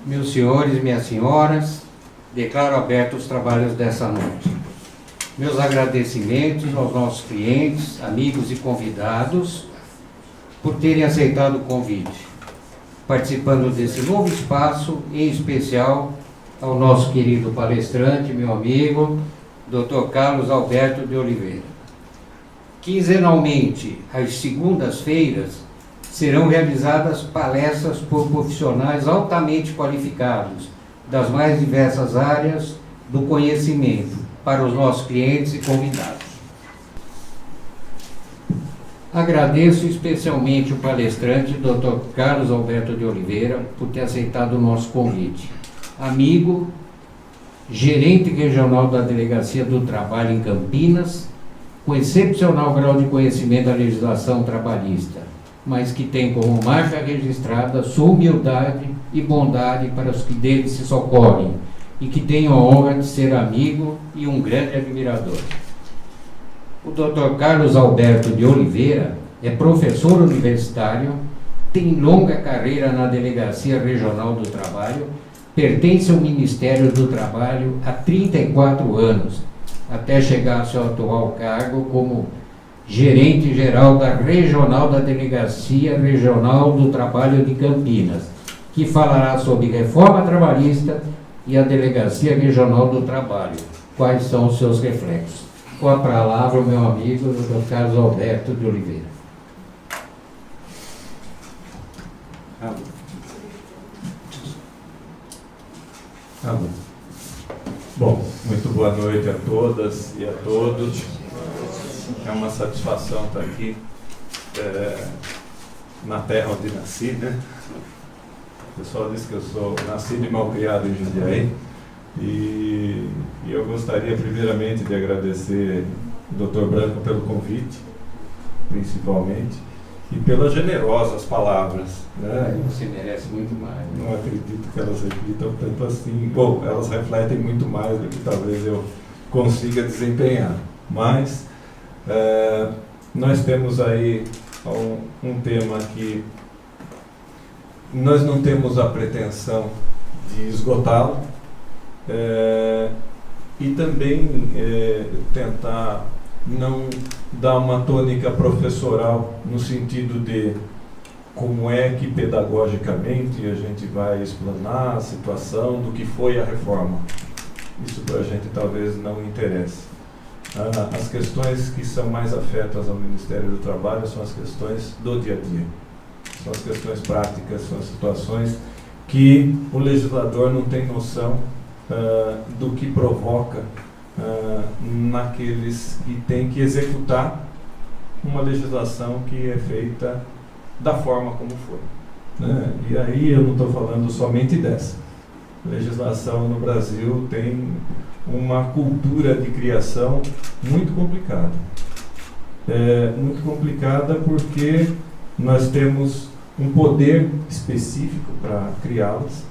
Meus senhores, minhas senhoras, declaro abertos os trabalhos dessa noite. Meus agradecimentos aos nossos clientes, amigos e convidados por terem aceitado o convite, participando desse novo espaço, em especial ao nosso querido palestrante, meu amigo, Dr. Carlos Alberto de Oliveira. Quinzenalmente, às segundas-feiras, serão realizadas palestras por profissionais altamente qualificados das mais diversas áreas do conhecimento para os nossos clientes e convidados. Agradeço especialmente o palestrante, Dr. Carlos Alberto de Oliveira, por ter aceitado o nosso convite. Amigo, gerente regional da Delegacia do Trabalho em Campinas, com excepcional grau de conhecimento da legislação trabalhista, mas que tem como marca registrada sua humildade e bondade para os que dele se socorrem, e que tenho a honra de ser amigo e um grande admirador. O Dr. Carlos Alberto de Oliveira é professor universitário, tem longa carreira na Delegacia Regional do Trabalho, pertence ao Ministério do Trabalho há 34 anos, até chegar ao seu atual cargo como gerente geral da Regional da Delegacia Regional do Trabalho de Campinas, que falará sobre reforma trabalhista e a Delegacia Regional do Trabalho, quais são os seus reflexos. Com a palavra, o meu amigo, Dr. Carlos Alberto de Oliveira. Bom, muito boa noite a todas e a todos. É uma satisfação estar aqui na terra onde nasci, né? O pessoal diz que eu sou nascido e malcriado em Jundiaí. E eu gostaria primeiramente de agradecer o Dr. Branco pelo convite, principalmente, e pelas generosas palavras, né? Você merece muito mais. Não acredito que elas reflitam tanto assim. Bom, elas refletem muito mais do que talvez eu consiga desempenhar. Mas nós temos aí um tema que nós não temos a pretensão de esgotá-lo, e também tentar não dar uma tônica professoral no sentido de como é que pedagogicamente a gente vai explanar a situação do que foi a reforma. Isso para a gente talvez não interesse. As questões que são mais afetas ao Ministério do Trabalho são as questões do dia a dia. São as questões práticas, são as situações que o legislador não tem noção do que provoca naqueles que têm que executar uma legislação que é feita da forma como foi, né? E aí eu não estou falando somente dessa. A legislação no Brasil tem uma cultura de criação muito complicada. Muito complicada porque nós temos um poder específico para criá-las,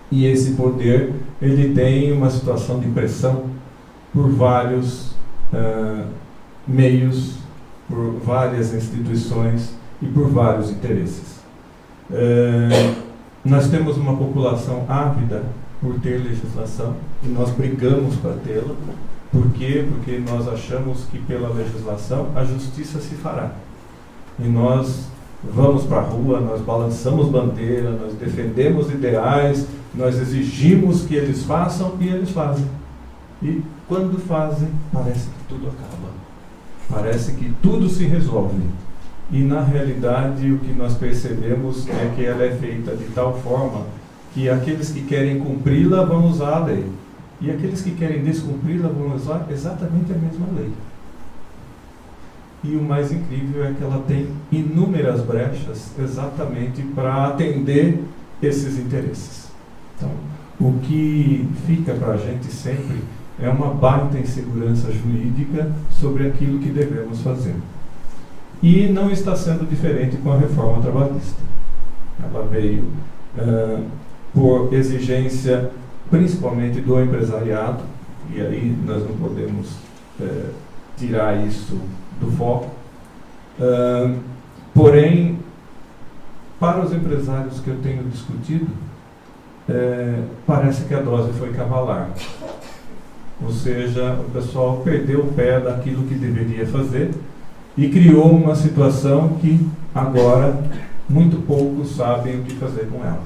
e esse poder ele tem uma situação de pressão por vários meios, por várias instituições e por vários interesses. Nós temos uma população ávida por ter legislação e nós brigamos para tê-la. Por quê? Porque nós achamos que pela legislação a justiça se fará. E nós vamos para a rua, nós balançamos bandeira, nós defendemos ideais, nós exigimos que eles façam e eles fazem. E quando fazem, parece que tudo acaba. Parece que tudo se resolve. E na realidade o que nós percebemos é que ela é feita de tal forma que aqueles que querem cumpri-la vão usar a lei. E aqueles que querem descumpri-la vão usar exatamente a mesma lei. E o mais incrível é que ela tem inúmeras brechas exatamente para atender esses interesses. Então, o que fica para a gente sempre é uma baita insegurança jurídica sobre aquilo que devemos fazer. E não está sendo diferente com a reforma trabalhista. Ela veio por exigência principalmente do empresariado, e aí nós não podemos tirar isso do foco. Porém, para os empresários que eu tenho discutido, parece que a dose foi cavalar. Ou seja, o pessoal perdeu o pé daquilo que deveria fazer e criou uma situação que agora muito poucos sabem o que fazer com ela.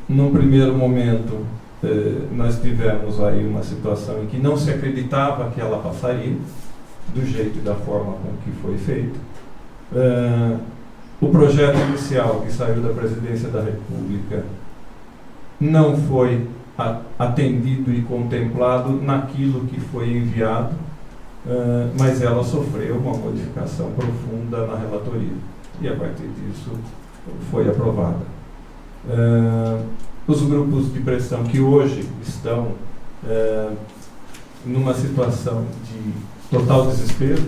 Num primeiro momento, nós tivemos aí uma situação em que não se acreditava que ela passaria, do jeito e da forma com que foi feito. O projeto inicial que saiu da Presidência da República não foi atendido e contemplado naquilo que foi enviado, mas ela sofreu uma modificação profunda na relatoria e a partir disso foi aprovada. Os grupos de pressão que hoje estão numa situação de total desespero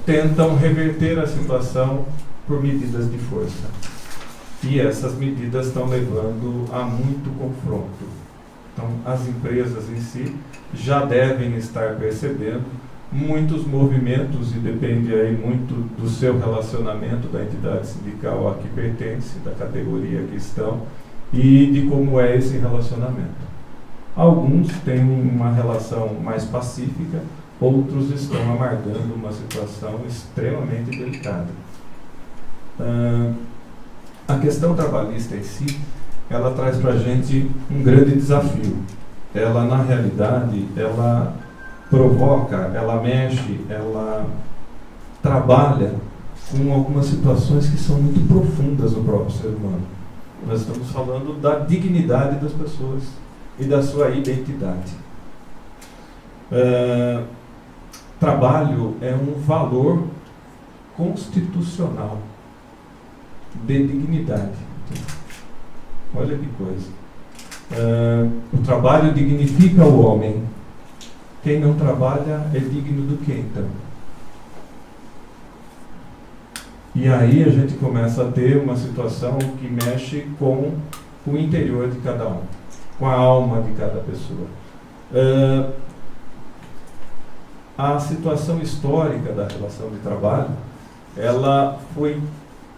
tentam reverter a situação por medidas de força. E essas medidas estão levando a muito confronto. Então, as empresas em si já devem estar percebendo muitos movimentos, e depende aí muito do seu relacionamento, da entidade sindical a que pertence, da categoria que estão, e de como é esse relacionamento. Alguns têm uma relação mais pacífica, outros estão amargando uma situação extremamente delicada. A questão trabalhista em si, ela traz para a gente um grande desafio. Ela, na realidade, ela provoca, ela mexe, ela trabalha com algumas situações que são muito profundas no próprio ser humano. Nós estamos falando da dignidade das pessoas e da sua identidade. Trabalho é um valor constitucional de dignidade. Olha que coisa. O trabalho dignifica o homem. Quem não trabalha é digno do quê, então? E aí a gente começa a ter uma situação que mexe com o interior de cada um, com a alma de cada pessoa. A situação histórica da relação de trabalho, ela foi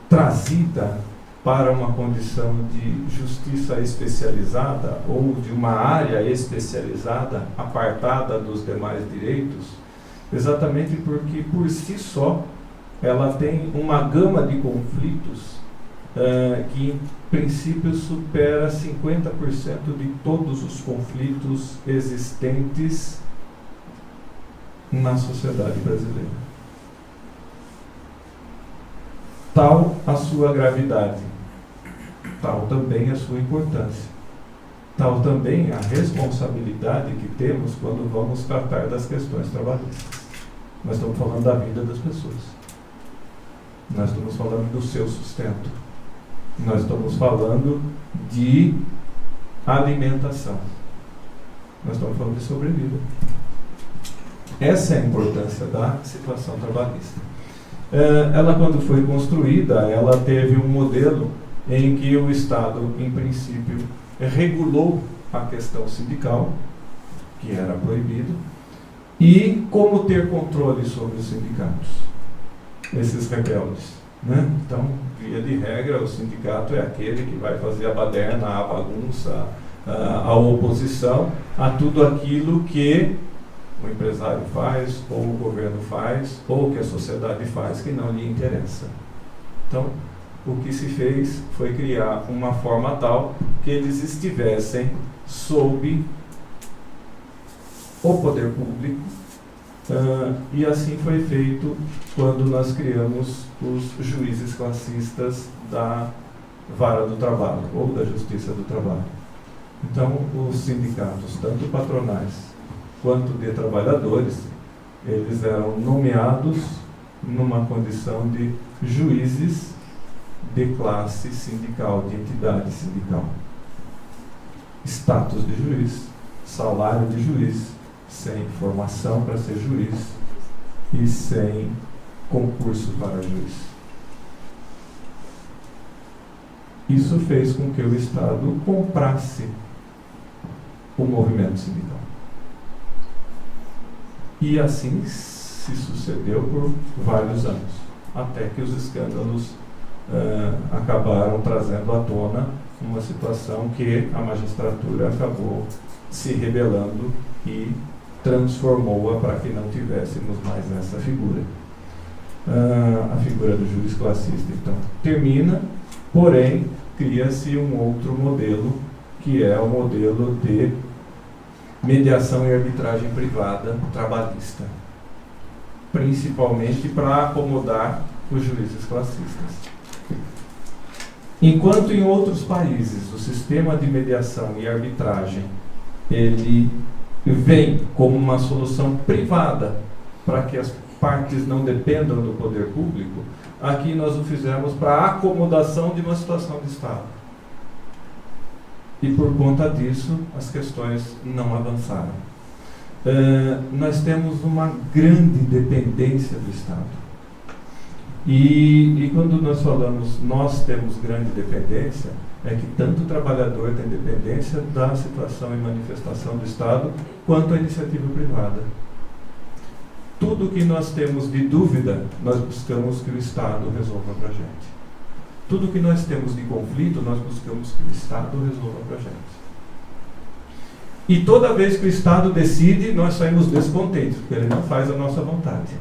trazida para uma condição de justiça especializada ou de uma área especializada, apartada dos demais direitos, exatamente porque, por si só, ela tem uma gama de conflitos que, em princípio, supera 50% de todos os conflitos existentes na sociedade brasileira. Tal a sua gravidade, tal também a sua importância, tal também a responsabilidade que temos quando vamos tratar das questões trabalhistas. Nós estamos falando da vida das pessoas, nós estamos falando do seu sustento, nós estamos falando de alimentação, nós estamos falando de sobrevida. Essa é a importância da situação trabalhista. Ela, quando foi construída, ela teve um modelo em que o Estado, em princípio, regulou a questão sindical, que era proibido, e como ter controle sobre os sindicatos, esses rebeldes, né? Então, via de regra, o sindicato é aquele que vai fazer a baderna, a bagunça, a oposição a tudo aquilo que o empresário faz, ou o governo faz, ou que a sociedade faz, que não lhe interessa. Então, o que se fez foi criar uma forma tal que eles estivessem sob o poder público, e assim foi feito quando nós criamos os juízes classistas da vara do trabalho, ou da justiça do trabalho. Então, os sindicatos, tanto patronais quanto de trabalhadores, eles eram nomeados numa condição de juízes de classe sindical, de entidade sindical. Status de juiz, salário de juiz, sem formação para ser juiz e sem concurso para juiz. Isso fez com que o Estado comprasse o movimento sindical. E assim se sucedeu por vários anos, até que os escândalos acabaram trazendo à tona uma situação que a magistratura acabou se rebelando e transformou-a para que não tivéssemos mais essa figura. A figura do juiz classista, então, termina, porém, cria-se um outro modelo, que é o modelo de mediação e arbitragem privada trabalhista, principalmente para acomodar os juízes classistas. Enquanto em outros países o sistema de mediação e arbitragem ele vem como uma solução privada para que as partes não dependam do poder público, aqui nós o fizemos para a acomodação de uma situação de Estado. E por conta disso, as questões não avançaram. Nós temos uma grande dependência do Estado. E quando nós falamos nós temos grande dependência, é que tanto o trabalhador tem dependência da situação e manifestação do Estado, quanto a iniciativa privada. Tudo que nós temos de dúvida, nós buscamos que o Estado resolva para a gente. Tudo que nós temos de conflito, nós buscamos que o Estado resolva para a gente. E toda vez que o Estado decide, nós saímos descontentes, porque ele não faz a nossa vontade.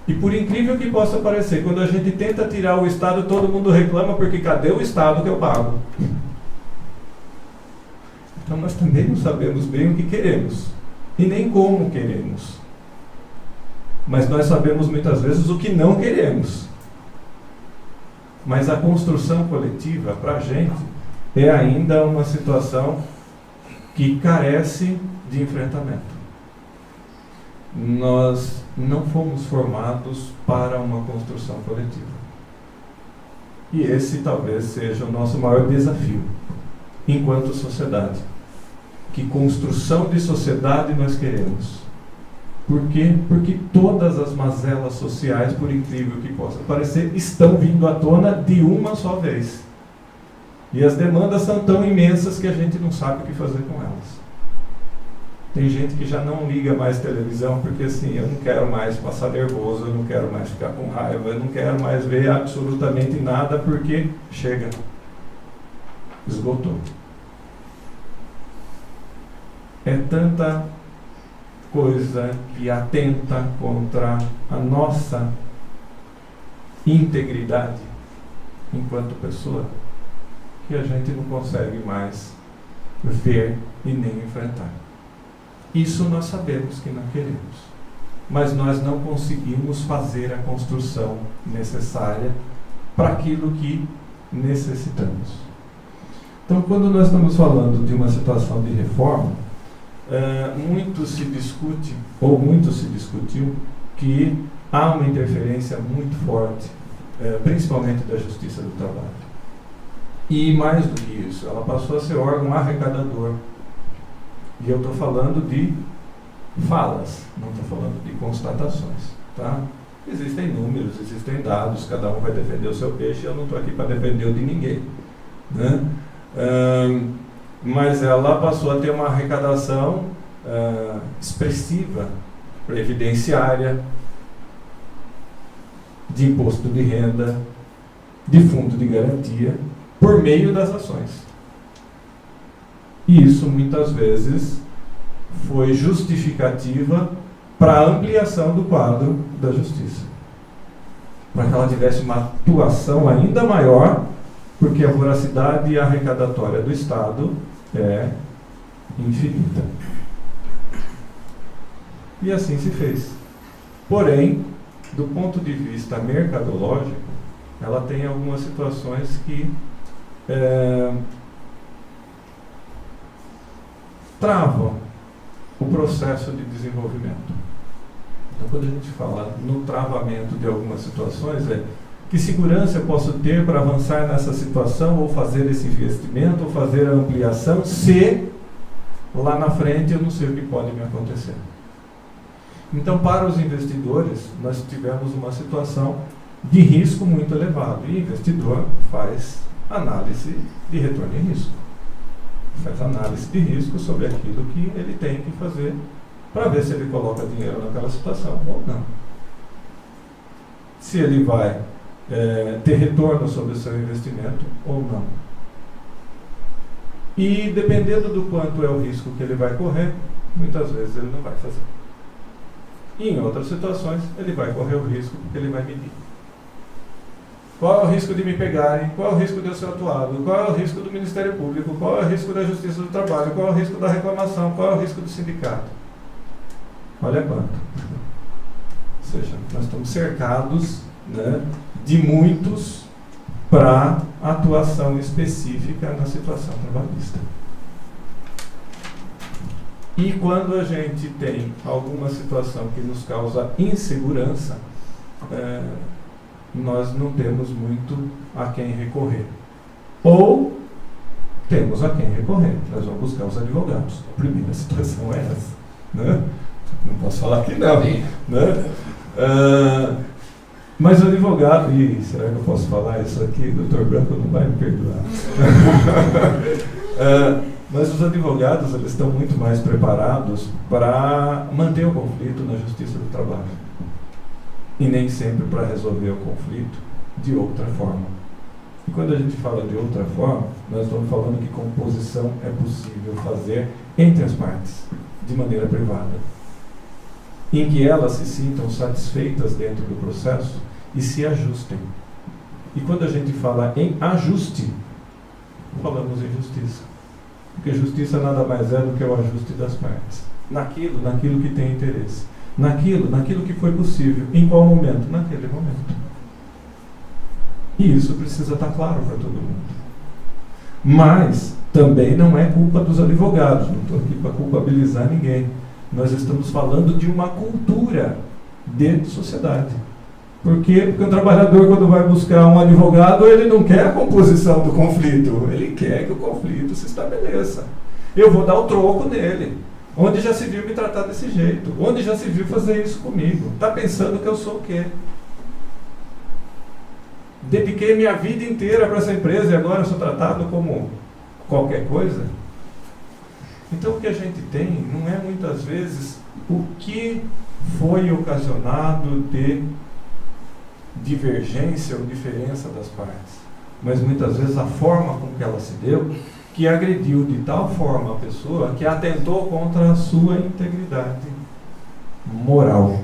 E por incrível que possa parecer, quando a gente tenta tirar o Estado, todo mundo reclama, porque cadê o Estado que eu pago? Então nós também não sabemos bem o que queremos, e nem como queremos. Mas nós sabemos muitas vezes o que não queremos. Mas a construção coletiva, para a gente, é ainda uma situação que carece de enfrentamento. Nós não fomos formados para uma construção coletiva. E esse talvez seja o nosso maior desafio, enquanto sociedade. Que construção de sociedade nós queremos? Por quê? Porque todas as mazelas sociais, por incrível que possa parecer, estão vindo à tona de uma só vez. E as demandas são tão imensas que a gente não sabe o que fazer com elas. Tem gente que já não liga mais televisão porque assim, eu não quero mais passar nervoso, eu não quero mais ficar com raiva, eu não quero mais ver absolutamente nada porque chega, esgotou. É tanta coisa que atenta contra a nossa integridade enquanto pessoa que a gente não consegue mais ver e nem enfrentar. Isso nós sabemos que não queremos, mas nós não conseguimos fazer a construção necessária para aquilo que necessitamos. Então, quando nós estamos falando de uma situação de reforma, muito se discute, ou muito se discutiu, que há uma interferência muito forte, principalmente da Justiça do Trabalho. E mais do que isso, ela passou a ser órgão arrecadador. E eu estou falando de falas, não estou falando de constatações. Tá? Existem números, existem dados, cada um vai defender o seu peixe, eu não estou aqui para defender o de ninguém. Né? Mas ela passou a ter uma arrecadação expressiva, previdenciária, de imposto de renda, de fundo de garantia, por meio das ações. E isso muitas vezes foi justificativa para a ampliação do quadro da justiça. Para que ela tivesse uma atuação ainda maior, porque a voracidade arrecadatória do Estado é infinita. E assim se fez. Porém, do ponto de vista mercadológico, ela tem algumas situações que travam o processo de desenvolvimento. Então, quando a gente fala no travamento de algumas situações, que segurança eu posso ter para avançar nessa situação, ou fazer esse investimento, ou fazer a ampliação, se lá na frente eu não sei o que pode me acontecer. Então, para os investidores, nós tivemos uma situação de risco muito elevado, e o investidor faz análise de retorno e risco. Faz análise de risco sobre aquilo que ele tem que fazer para ver se ele coloca dinheiro naquela situação ou não. se ele vai ter retorno sobre o seu investimento ou não. E dependendo do quanto é o risco que ele vai correr, muitas vezes ele não vai fazer. E em outras situações, ele vai correr o risco porque ele vai medir. Qual é o risco de me pegarem? Qual é o risco de eu ser atuado? Qual é o risco do Ministério Público? Qual é o risco da Justiça do Trabalho? Qual é o risco da reclamação? Qual é o risco do sindicato? Olha quanto. Ou seja, nós estamos cercados, né, de muitos para atuação específica na situação trabalhista. E quando a gente tem alguma situação que nos causa insegurança, nós não temos muito a quem recorrer. Ou temos a quem recorrer. Nós vamos buscar os advogados. A primeira situação é essa. Né? Não posso falar que não. Né? Mas o advogado, e será que eu posso falar isso aqui? O Dr. Branco não vai me perdoar. Mas os advogados, eles estão muito mais preparados para manter o conflito na justiça do trabalho. E nem sempre para resolver o conflito de outra forma. E quando a gente fala de outra forma, nós estamos falando que composição é possível fazer entre as partes, de maneira privada, em que elas se sintam satisfeitas dentro do processo e se ajustem. E quando a gente fala em ajuste, falamos em justiça. Porque justiça nada mais é do que o ajuste das partes. Naquilo que tem interesse. Naquilo que foi possível. Em qual momento? Naquele momento. E isso precisa estar claro para todo mundo. Mas também não é culpa dos advogados. Não estou aqui para culpabilizar ninguém. Nós estamos falando de uma cultura de sociedade. Por quê? Porque um trabalhador, quando vai buscar um advogado, ele não quer a composição do conflito. Ele quer que o conflito se estabeleça. Eu vou dar o troco nele. Onde já se viu me tratar desse jeito? Onde já se viu fazer isso comigo? Está pensando que eu sou o quê? Dediquei minha vida inteira para essa empresa e agora eu sou tratado como qualquer coisa? Então o que a gente tem não é muitas vezes o que foi ocasionado de divergência ou diferença das partes, mas muitas vezes a forma com que ela se deu, que agrediu de tal forma a pessoa que atentou contra a sua integridade moral.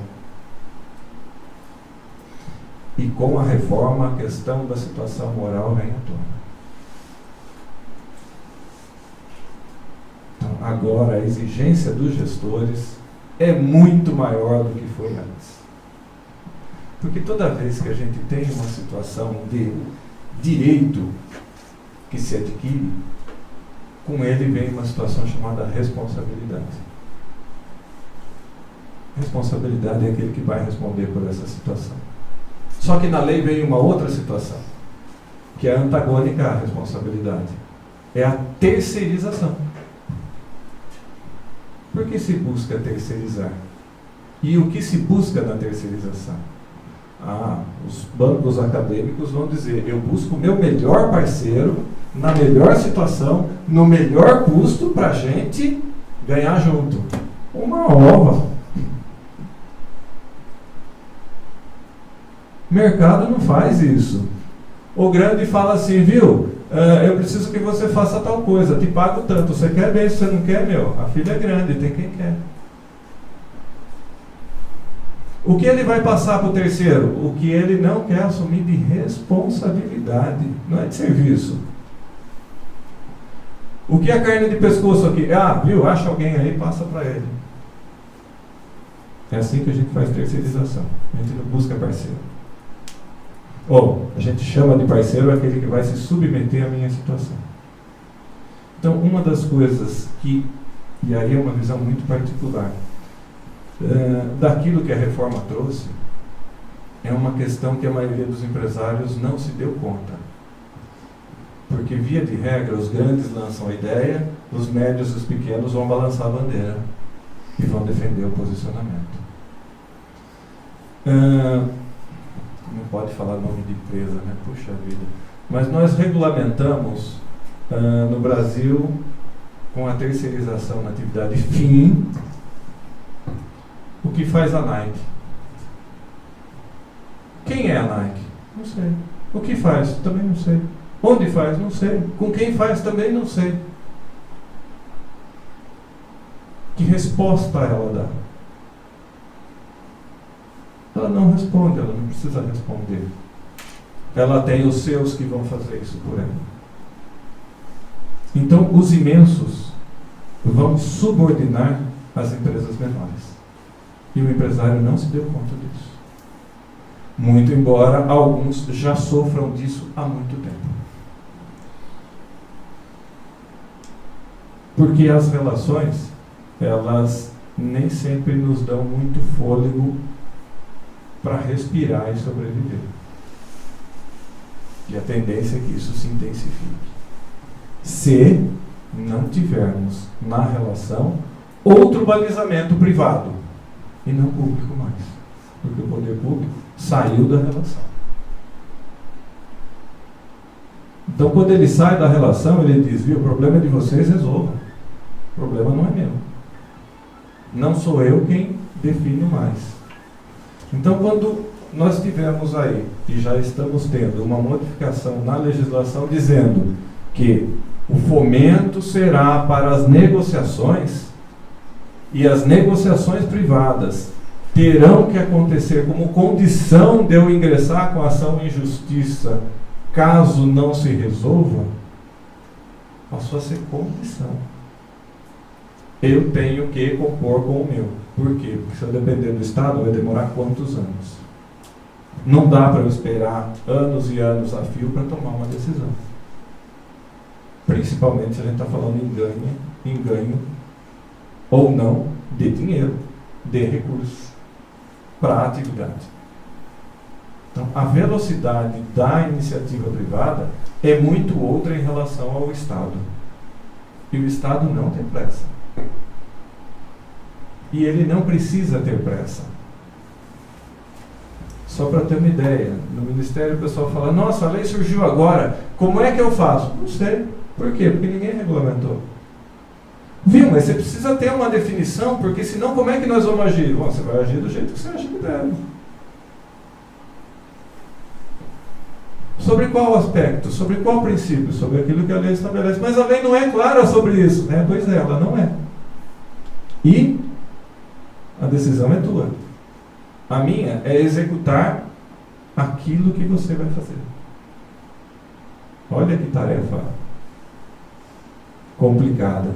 E com a reforma, a questão da situação moral vem à tona. Então, agora, a exigência dos gestores é muito maior do que foi antes. Porque toda vez que a gente tem uma situação de direito que se adquire, com ele vem uma situação chamada responsabilidade. Responsabilidade é aquele que vai responder por essa situação. Só que na lei vem uma outra situação, que é antagônica à responsabilidade. É a terceirização. Por que se busca terceirizar? E o que se busca na terceirização? Os bancos acadêmicos vão dizer, eu busco o meu melhor parceiro, na melhor situação, no melhor custo, para a gente ganhar junto. Uma ova. Mercado não faz isso. O grande fala assim, viu? Eu preciso que você faça tal coisa, te pago tanto. Você quer bem, se você não quer, a filha é grande, tem quem quer. O que ele vai passar para o terceiro? O que ele não quer assumir de responsabilidade, não é de serviço. O que é carne de pescoço aqui? Viu? Acha alguém aí, passa para ele. É assim que a gente faz terceirização. A gente não busca parceiro. Ou, a gente chama de parceiro aquele que vai se submeter à minha situação. Então, uma das coisas que, e aí é uma visão muito particular, daquilo que a reforma trouxe, é uma questão que a maioria dos empresários não se deu conta. Porque, via de regra, os grandes lançam a ideia, os médios e os pequenos vão balançar a bandeira e vão defender o posicionamento. Não pode falar nome de empresa, né? Puxa vida. Mas nós regulamentamos no Brasil, com a terceirização na atividade fim, o que faz a Nike. Quem é a Nike? Não sei. O que faz? Também não sei. Onde faz? Não sei. Com quem faz? Também não sei. Que resposta ela dá? Ela não responde, ela não precisa responder. Ela tem os seus que vão fazer isso por ela. Então, os imensos vão subordinar as empresas menores. E o empresário não se deu conta disso. Muito embora alguns já sofram disso há muito tempo. Porque as relações, elas nem sempre nos dão muito fôlego para respirar e sobreviver. E a tendência é que isso se intensifique. Se não tivermos na relação outro balizamento privado e não público mais. Porque o poder público saiu da relação. Então, quando ele sai da relação, ele diz: viu, o problema é de vocês, resolva. O problema não é meu. Não sou eu quem defino mais. Então, quando nós tivemos aí, e já estamos tendo, uma modificação na legislação dizendo que o fomento será para as negociações, e as negociações privadas terão que acontecer como condição de eu ingressar com a ação em justiça, caso não se resolva, passou a ser condição. Eu tenho que compor com o meu. Por quê? Porque se eu depender do Estado, vai demorar quantos anos? Não dá para eu esperar anos e anos a fio para tomar uma decisão. Principalmente se a gente está falando em ganho ou não de dinheiro, de recursos para a atividade. Então, a velocidade da iniciativa privada é muito outra em relação ao Estado. E o Estado não tem pressa. E ele não precisa ter pressa. Só para ter uma ideia, no Ministério o pessoal fala: nossa, a lei surgiu agora, como é que eu faço? Não sei. Por quê? Porque ninguém regulamentou. Viu, mas você precisa ter uma definição, porque senão como é que nós vamos agir? Bom, você vai agir do jeito que você acha que deve. Sobre qual aspecto? Sobre qual princípio? Sobre aquilo que a lei estabelece. Mas a lei não é clara sobre isso. Pois é, ela não é. E a decisão é tua. A minha é executar aquilo que você vai fazer. Olha que tarefa complicada.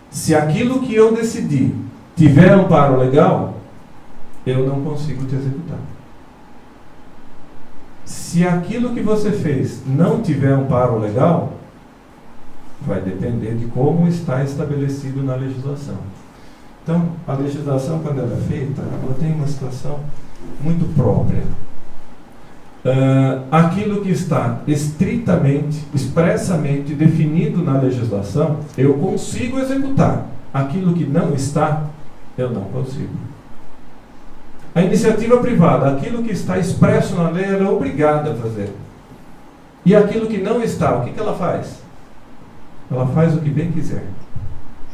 Se aquilo que eu decidi tiver amparo legal, eu não consigo te executar. Se aquilo que você fez não tiver amparo legal, vai depender de como está estabelecido na legislação. Então, a legislação, quando ela é feita, ela tem uma situação muito própria. Aquilo que está estritamente, expressamente definido na legislação, eu consigo executar. Aquilo que não está, eu não consigo. A iniciativa privada, aquilo que está expresso na lei, ela é obrigada a fazer. E aquilo que não está, o que ela faz? Ela faz o que bem quiser.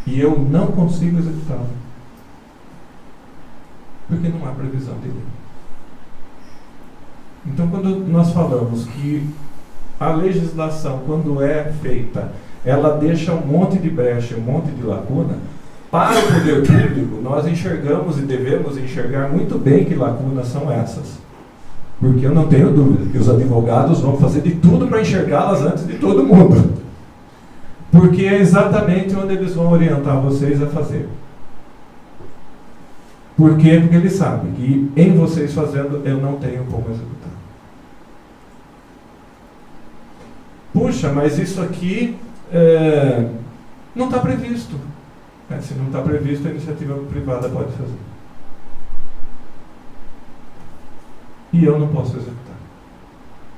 E eu não consigo executá-lo. Porque não há previsão de lei. Então, quando nós falamos que a legislação, quando é feita, ela deixa um monte de brecha, um monte de lacuna, para o poder público, nós enxergamos e devemos enxergar muito bem que lacunas são essas. Porque eu não tenho dúvida que os advogados vão fazer de tudo para enxergá-las antes de todo mundo. Porque é exatamente onde eles vão orientar vocês a fazer. Por quê? Porque eles sabem que em vocês fazendo eu não tenho como executar. Puxa, mas isso aqui não está previsto. Se não está previsto, a iniciativa privada pode fazer. E eu não posso executar.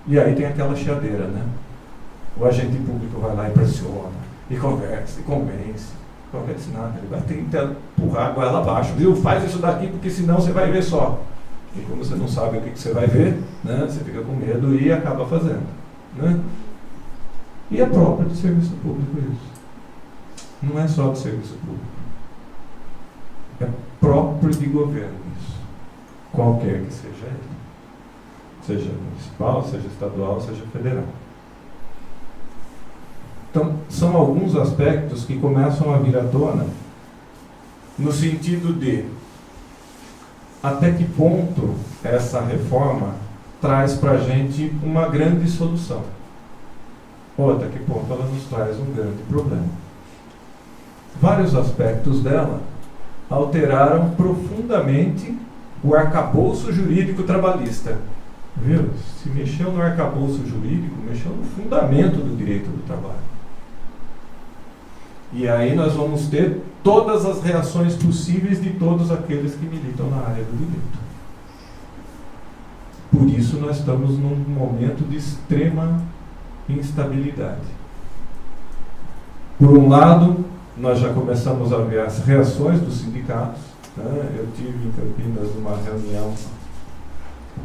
E aí tem aquela chiadeira, né? O agente público vai lá e pressiona, e conversa, e convence. Não convence nada, ele vai tentar empurrar a goela abaixo, viu? Faz isso daqui, porque senão você vai ver só. E como você não sabe o que você vai ver, né? Você fica com medo e acaba fazendo, né? E é próprio de serviço público isso. Não é só de serviço público. É próprio de governo isso. Qualquer que seja ele. seja municipal, seja estadual, seja federal. Então, são alguns aspectos que começam a vir à tona no sentido de até que ponto essa reforma traz para a gente uma grande solução, ou até que ponto ela nos traz um grande problema. Vários aspectos dela alteraram profundamente o arcabouço jurídico trabalhista. Viu? Se mexeu no arcabouço jurídico, mexeu no fundamento do direito do trabalho. E aí nós vamos ter todas as reações possíveis de todos aqueles que militam na área do direito. Por isso nós estamos num momento de extrema instabilidade. Por um lado, nós já começamos a ver as reações dos sindicatos. Eu tive em Campinas uma reunião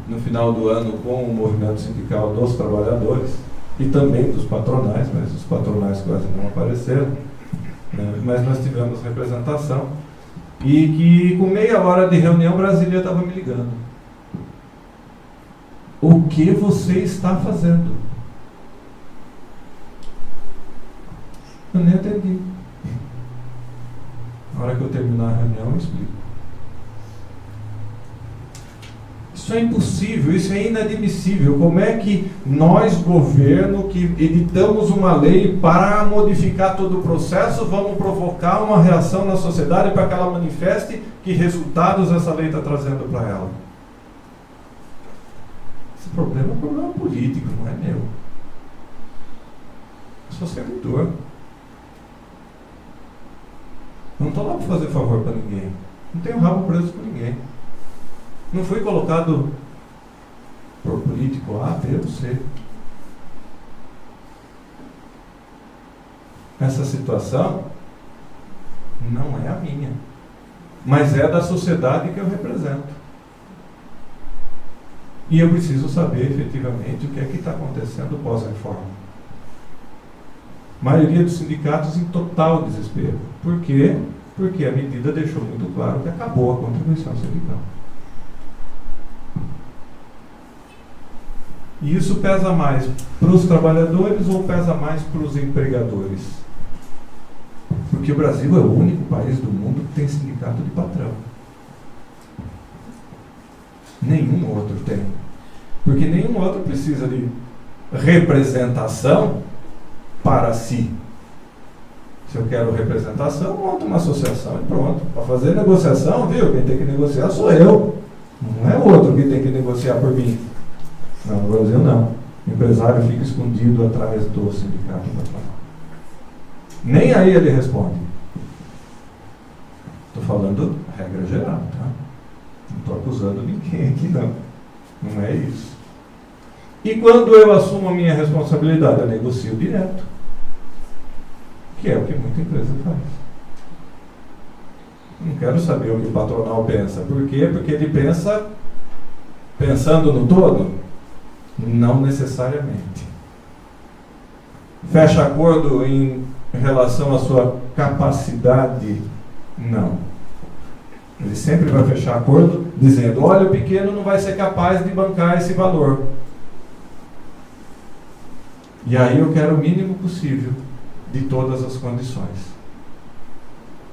no final do ano com o movimento sindical dos trabalhadores e também dos patronais, mas os patronais quase não apareceram, mas nós tivemos representação, e que com meia hora de reunião Brasília estava me ligando. O que você está fazendo? Eu nem atendi. Na hora que eu terminar a reunião eu explico. Isso é impossível, isso é inadmissível. Como é que nós, governo, que editamos uma lei para modificar todo o processo, vamos provocar uma reação na sociedade para que ela manifeste que resultados essa lei está trazendo para ela? Esse problema é um problema político, não é meu. Eu sou servidor. Eu não estou lá para fazer favor para ninguém. Não tenho rabo preso com ninguém. Não fui colocado por político A, B ou C. Essa situação não é a minha, mas é da sociedade que eu represento. E eu preciso saber efetivamente o que é que está acontecendo pós-reforma. A maioria dos sindicatos em total desespero. Por quê? Porque a medida deixou muito claro que acabou a contribuição sindical. E isso pesa mais para os trabalhadores ou pesa mais para os empregadores? Porque o Brasil é o único país do mundo que tem sindicato de patrão. Nenhum outro tem. Porque nenhum outro precisa de representação para si. Se eu quero representação, monto uma associação e pronto. Para fazer negociação, viu? Quem tem que negociar sou eu. Não é o outro que tem que negociar por mim. Não, no Brasil não. O empresário fica escondido atrás do sindicato patronal. Nem aí ele responde. Estou falando a regra geral, tá? Não estou acusando ninguém aqui, não. Não é isso. E quando eu assumo a minha responsabilidade, eu negocio direto. Que é o que muita empresa faz. Não quero saber o que o patronal pensa. Por quê? Porque ele pensa pensando no todo? Não necessariamente. Fecha acordo em relação à sua capacidade? Não. Ele sempre vai fechar acordo dizendo: olha, o pequeno não vai ser capaz de bancar esse valor. E aí eu quero o mínimo possível de todas as condições.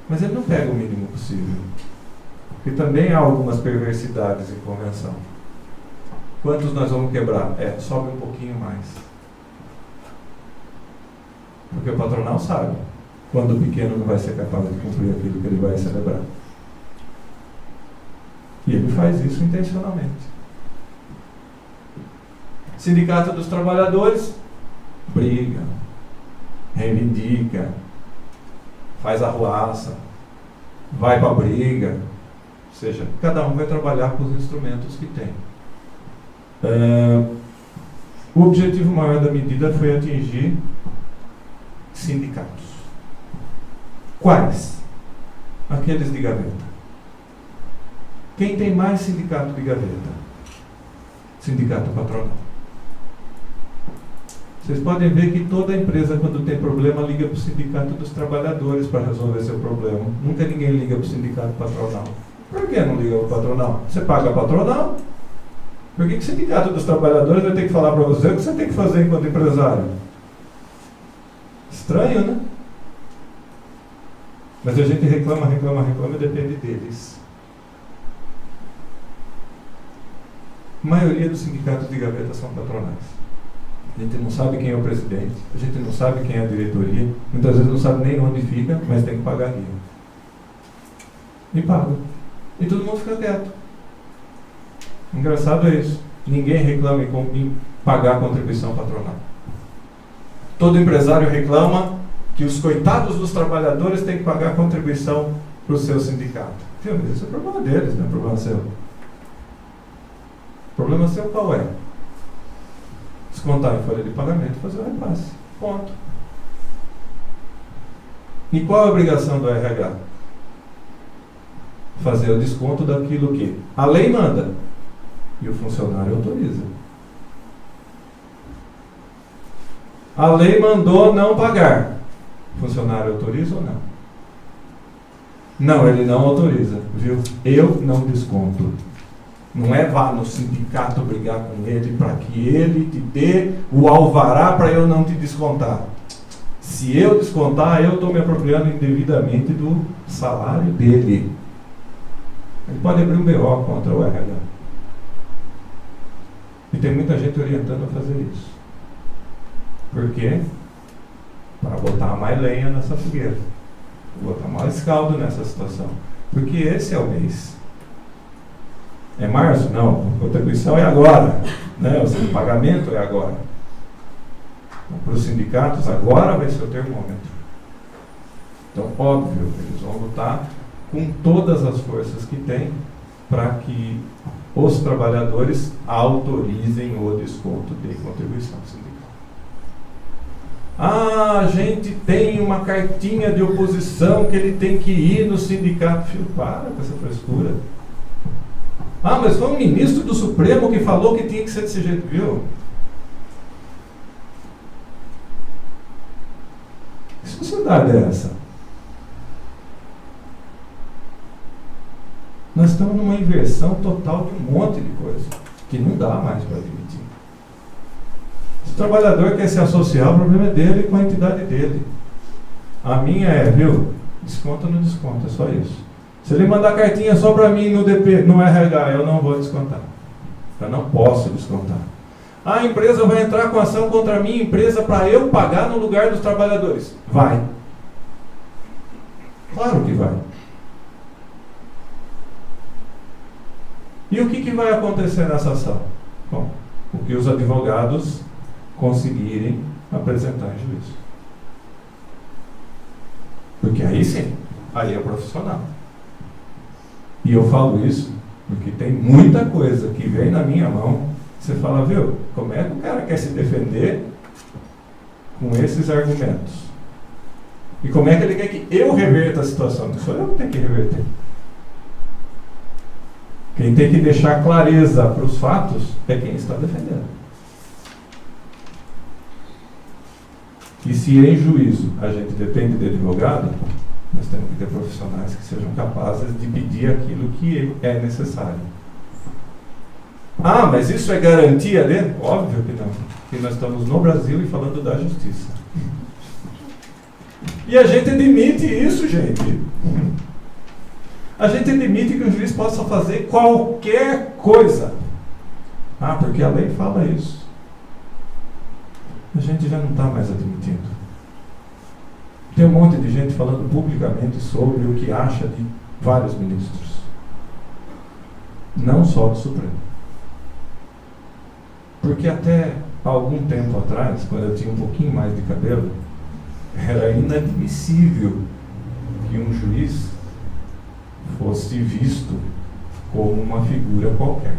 Mas ele não pega o mínimo possível. Porque também há algumas perversidades em convenção. Quantos nós vamos quebrar? Sobe um pouquinho mais. Porque o patronal sabe quando o pequeno não vai ser capaz de cumprir aquilo que ele vai celebrar. E ele faz isso intencionalmente. Sindicato dos Trabalhadores briga, reivindica, faz arruaça, vai para a briga. Ou seja, cada um vai trabalhar com os instrumentos que tem. O objetivo maior da medida foi atingir sindicatos. Quais? Aqueles de gaveta. Quem tem mais sindicato de gaveta? Sindicato patronal. Vocês podem ver que toda empresa, quando tem problema, liga para o sindicato dos trabalhadores para resolver seu problema. Nunca ninguém liga para o sindicato patronal. Por que não liga para o patronal? Você paga a patronal, Por que o Sindicato dos Trabalhadores vai ter que falar para você o que você tem que fazer enquanto empresário? Estranho, né? Mas a gente reclama e depende deles. A maioria dos sindicatos de gaveta são patronais. A gente não sabe quem é o presidente, a gente não sabe quem é a diretoria, muitas vezes não sabe nem onde fica, mas tem que pagar guia. E paga. E todo mundo fica quieto. Engraçado é isso. Ninguém reclama em pagar a contribuição patronal. Todo empresário reclama que os coitados dos trabalhadores têm que pagar a contribuição para o seu sindicato. Filho, mas esse é o problema deles, não é problema seu. O problema seu qual é? Descontar em folha de pagamento e fazer o repasse. Ponto. E qual é a obrigação do RH? Fazer o desconto daquilo que a lei manda e o funcionário autoriza. A lei mandou não pagar. O funcionário autoriza ou não? Não, ele não autoriza, viu? Eu não desconto. Não é vá no sindicato brigar com ele para que ele te dê o alvará para eu não te descontar. Se eu descontar, eu estou me apropriando indevidamente do salário dele. Ele pode abrir um BO contra o RH. E tem muita gente orientando a fazer isso. Por quê? Para botar mais lenha nessa fogueira. Botar mais caldo nessa situação. Porque esse é o mês. É março? Não. A contribuição é agora. Né? O pagamento é agora. Então, para os sindicatos, agora vai ser o termômetro. Então, óbvio, eles vão lutar com todas as forças que têm para que os trabalhadores autorizem o desconto de contribuição sindical. Ah, a gente tem uma cartinha de oposição que ele tem que ir no sindicato. Filho, para com essa frescura. Ah, mas foi um ministro do Supremo que falou que tinha que ser desse jeito, viu? Que sociedade é essa? Nós estamos numa inversão total de um monte de coisa que não dá mais para admitir. Se o trabalhador quer se associar, o problema é dele com a entidade dele. A minha é, viu? Desconta ou não desconta, é só isso. Se ele mandar cartinha só para mim no DP, no RH, eu não vou descontar. Eu não posso descontar. A empresa vai entrar com ação contra a minha empresa para eu pagar no lugar dos trabalhadores. Vai. Claro que vai. E o que vai acontecer nessa ação? Bom, o que os advogados conseguirem apresentar em juízo. Porque aí sim, aí é profissional. E eu falo isso porque tem muita coisa que vem na minha mão. Você fala, viu, como é que o cara quer se defender com esses argumentos? E como é que ele quer que eu reverta a situação? Não sou eu que tenho que reverter. Quem tem que deixar clareza para os fatos é quem está defendendo. E se em juízo a gente depende de advogado, nós temos que ter profissionais que sejam capazes de pedir aquilo que é necessário. Ah, mas isso é garantia dele? Óbvio que não. Porque nós estamos no Brasil e falando da justiça. E a gente admite isso, gente. A gente admite que o juiz possa fazer qualquer coisa. Ah, porque a lei fala isso. A gente já não está mais admitindo. Tem um monte de gente falando publicamente sobre o que acha de vários ministros. Não só do Supremo. Porque até algum tempo atrás, quando eu tinha um pouquinho mais de cabelo, era inadmissível que um juiz fosse visto como uma figura qualquer.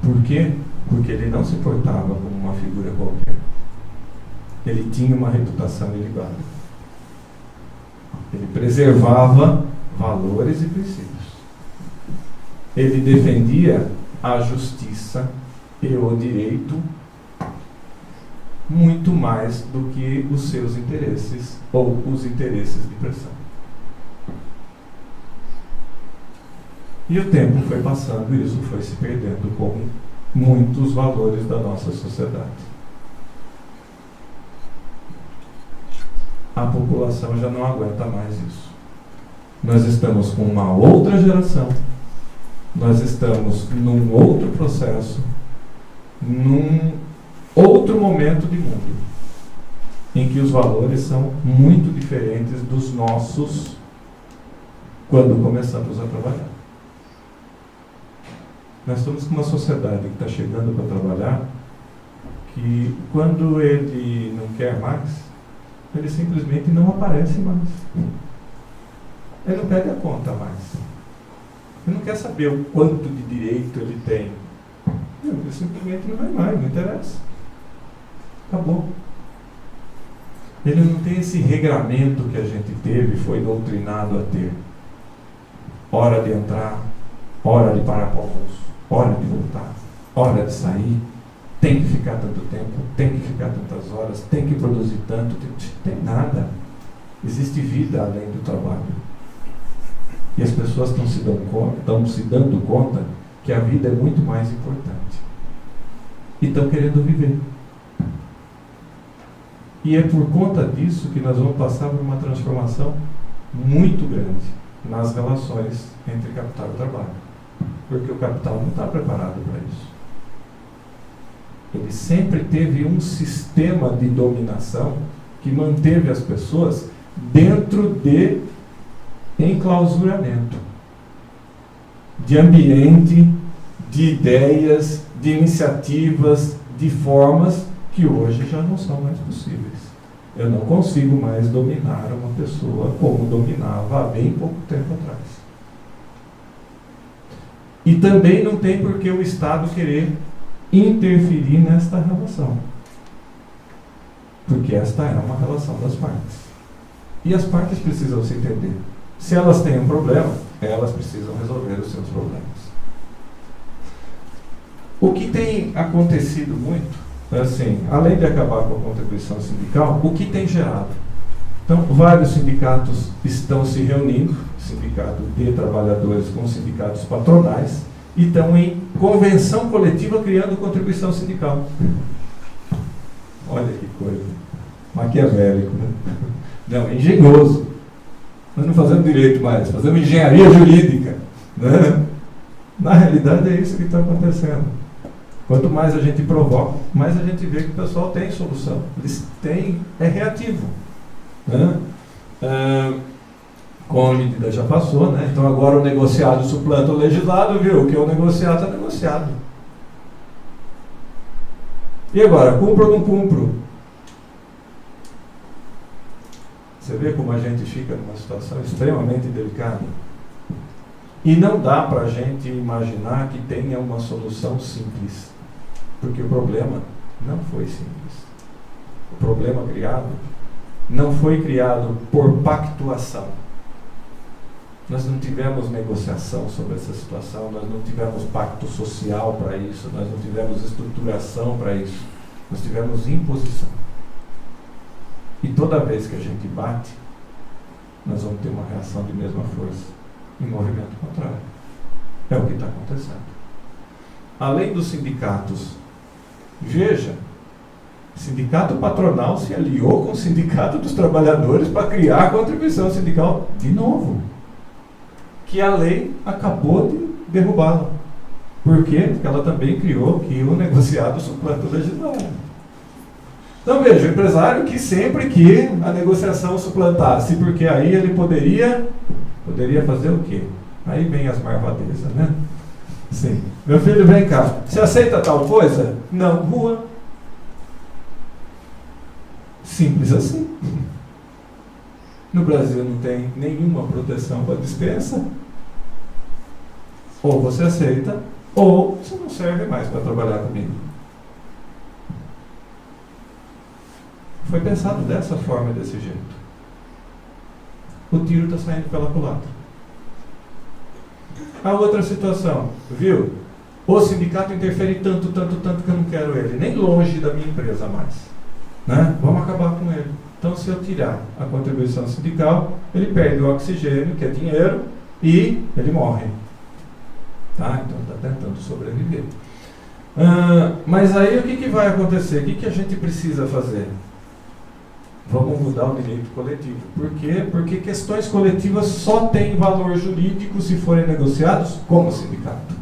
Por quê? Porque ele não se portava como uma figura qualquer. Ele tinha uma reputação ilibada. Ele preservava valores e princípios. Ele defendia a justiça e o direito muito mais do que os seus interesses ou os interesses de pressão. E o tempo foi passando e isso foi se perdendo com muitos valores da nossa sociedade. A população já não aguenta mais isso. Nós estamos com uma outra geração, nós estamos num outro processo, num outro momento de mundo, em que os valores são muito diferentes dos nossos quando começamos a trabalhar. Nós estamos com uma sociedade que está chegando para trabalhar, que quando ele não quer mais, ele simplesmente não aparece mais. Ele não pede a conta mais. Ele não quer saber o quanto de direito ele tem. Ele simplesmente não vai mais, não interessa. Acabou. Ele não tem esse regramento que a gente teve, foi doutrinado a ter. Hora de entrar, hora de parar para o almoço, hora de voltar, hora de sair, tem que ficar tanto tempo, tem que ficar tantas horas, tem que produzir tanto, tem nada. Existe vida além do trabalho. E as pessoas estão se dando conta que a vida é muito mais importante. E estão querendo viver. E é por conta disso que nós vamos passar por uma transformação muito grande nas relações entre capital e trabalho. Porque o capital não está preparado para isso. Ele sempre teve um sistema de dominação que manteve as pessoas dentro de enclausuramento, de ambiente, de ideias, de iniciativas, de formas que hoje já não são mais possíveis. Eu não consigo mais dominar uma pessoa como dominava há bem pouco tempo atrás. E também não tem por que o Estado querer interferir nesta relação. Porque esta é uma relação das partes. E as partes precisam se entender. Se elas têm um problema, elas precisam resolver os seus problemas. O que tem acontecido muito, assim, além de acabar com a contribuição sindical, o que tem gerado? Então, vários sindicatos estão se reunindo, sindicato de trabalhadores com sindicatos patronais, e estão em convenção coletiva criando contribuição sindical. Olha que coisa. Maquiavélico, né? Não, engenhoso. Nós não fazemos direito mais, fazemos engenharia jurídica, né? Na realidade é isso que está acontecendo. Quanto mais a gente provoca, mais a gente vê que o pessoal tem solução. Eles têm, é reativo, né? Como a medida já passou, né? Então agora o negociado suplanta o legislado, viu? O que é o negociado está negociado. E agora, cumpro ou não cumpro? Você vê como a gente fica numa situação extremamente delicada. E não dá para a gente imaginar que tenha uma solução simples. Porque o problema não foi simples. O problema criado não foi criado por pactuação. Nós não tivemos negociação sobre essa situação, nós não tivemos pacto social para isso, nós não tivemos estruturação para isso. Nós tivemos imposição. E toda vez que a gente bate, nós vamos ter uma reação de mesma força, em movimento contrário. É o que está acontecendo. Além dos sindicatos, veja, o sindicato patronal se aliou com o sindicato dos trabalhadores para criar a contribuição sindical de novo, que a lei acabou de derrubá-la. Por quê? Porque ela também criou que o negociado suplanta o legislado. Então veja, o empresário que sempre que a negociação suplantasse, porque aí ele poderia fazer o quê? Aí vem as marvadezas, né? Sim. Meu filho, vem cá. Você aceita tal coisa? Não. Rua. Simples assim. No Brasil não tem nenhuma proteção para dispensa. Ou você aceita, ou você não serve mais para trabalhar comigo. Foi pensado dessa forma, desse jeito. O tiro está saindo pela culatra. A outra situação, viu? O sindicato interfere tanto que eu não quero ele, nem longe da minha empresa mais. Né? Vamos acabar com ele. Então, se eu tirar a contribuição sindical, ele perde o oxigênio, que é dinheiro, e ele morre. Tá? Então está tentando sobreviver. Mas aí o que vai acontecer? O que a gente precisa fazer? Vamos mudar o direito coletivo. Por quê? Porque questões coletivas só têm valor jurídico se forem negociados como sindicato.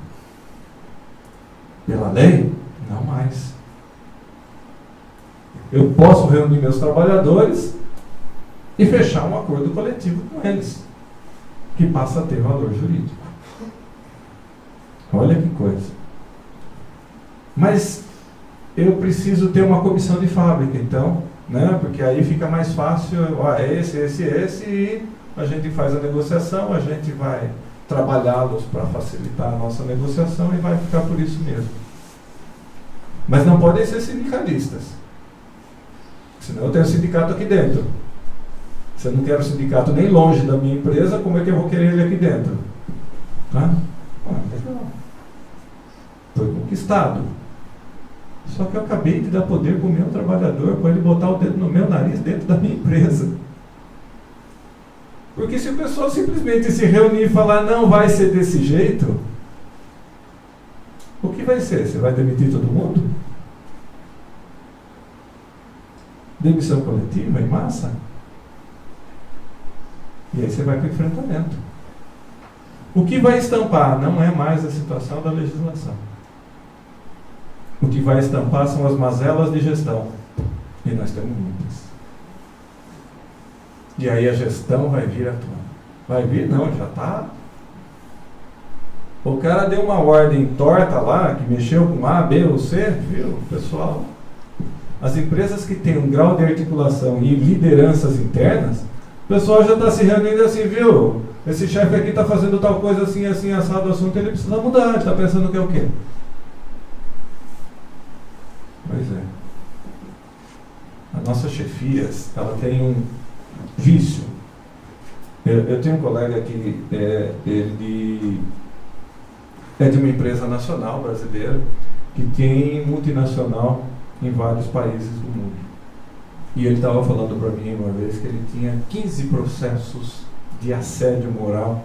Pela lei, não mais. Eu posso reunir meus trabalhadores e fechar um acordo coletivo com eles, que passa a ter valor jurídico. Olha que coisa. Mas eu preciso ter uma comissão de fábrica, então, né? Porque aí fica mais fácil, esse, e a gente faz a negociação, a gente vai trabalhá-los para facilitar a nossa negociação e vai ficar por isso mesmo. Mas não podem ser sindicalistas. Senão eu tenho sindicato aqui dentro. Se eu não quero sindicato nem longe da minha empresa, como é que eu vou querer ele aqui dentro? Tá? Legal. Foi conquistado. Só que eu acabei de dar poder para o meu trabalhador, para ele botar o dedo no meu nariz dentro da minha empresa. Porque se o pessoal simplesmente se reunir e falar, não vai ser desse jeito, o que vai ser? Você vai demitir todo mundo? Demissão coletiva em massa? E aí você vai para o enfrentamento. O que vai estampar não é mais a situação da legislação. O que vai estampar são as mazelas de gestão. E nós temos muitas. E aí a gestão vai vir à tona. Vai vir? Não, já está. O cara deu uma ordem torta lá, que mexeu com A, B ou C, viu, pessoal? As empresas que têm um grau de articulação e lideranças internas, o pessoal já está se reunindo assim, viu? Esse chefe aqui está fazendo tal coisa assim, assim, assado o assunto, ele precisa mudar, ele está pensando que é o quê? Pois é. A nossa chefias, ela tem um vício. Eu tenho um colega que ele é de uma empresa nacional brasileira que tem multinacional em vários países do mundo. E ele estava falando para mim uma vez que ele tinha 15 processos de assédio moral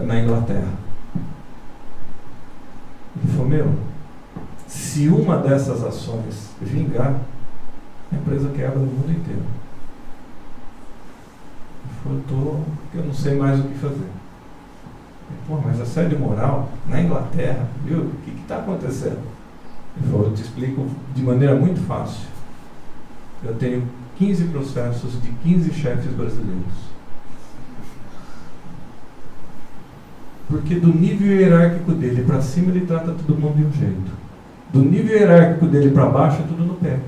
na Inglaterra. Ele falou, meu, se uma dessas ações vingar, a empresa quebra no mundo inteiro. Ele falou, eu não sei mais o que fazer. Ele falou, mas assédio moral na Inglaterra, viu? O que está acontecendo? Ele falou, eu te explico de maneira muito fácil. Eu tenho 15 processos de 15 chefes brasileiros. Porque do nível hierárquico dele para cima ele trata todo mundo de um jeito. Do nível hierárquico dele para baixo é tudo no pé.